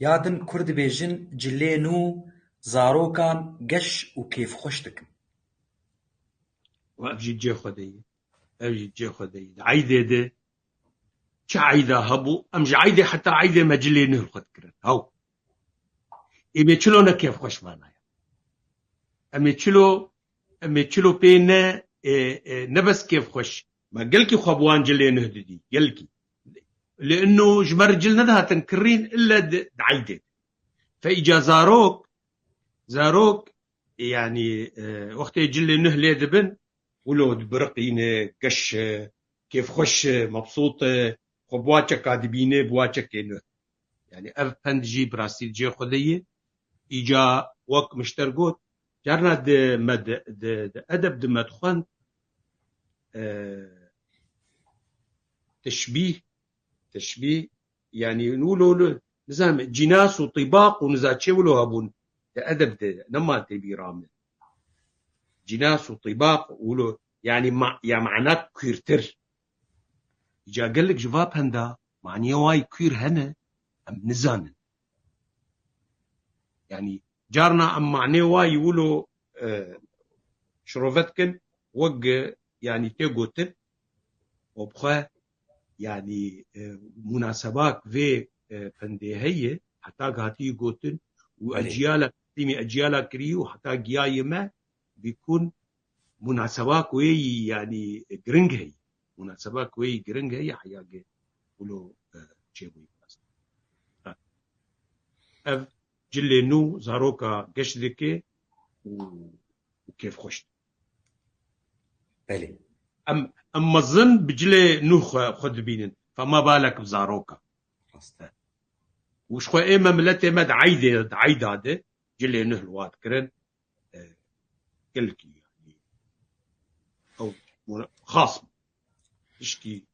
یادن کورد بێژن جلێن و زارۆکان گەش و کێف خۆش دەکەن. وأبجي جي خدي أبجي جي خدي عيدة ده چه عيدة هبو أمج عيدة حتى عيدة مجلي نهر خد كرن هاو إمي چلو كيف خوش معناها أمي چلو بينا نبس كيف خوش ما قلكي خبوان جلي نهددي قلكي لأنه جمر جلنا ده تنكرين إلا عيدة فإجا زاروك يعني وقت جلي نهلي دبن ولو برقينه قش كيف خوش مبسوطة خبواتك كادبينه بواتك إنه يعني أف بندجي براسيل جي خدية إجا وق مشترقوت جارنا د أدب د مدخن تشبيه يعني نقولوا نظام جناس وطباق ونزاتشي ولو هبون أدب د نما تبي رامن جناس وطباق ولو يعني معنات كيرتر جا قال لك جواب هندا معني واي كير هنا أم نزانن يعني جارنا أم معني واي يقولوا شروفتكن وق يعني تيغوتن وبخا يعني مناسبات في بندهية حتى قاتي يقوتن وأجيالك تيمي أجيالك كريو حتى جياي ما بيكون مناسبات كوي يعني جرينج هي مناسبات كوي جرينج هي حياة ولو شيء أف جلي نو زاروكا قش ذكي وكيف خشت بله أما الظن بجلي نو خد بينن فما بالك بزاروكا وش خو إما ملتي مد عيدة ده جلي نو الواد كرن كلكي يعني أو خاصم تشكي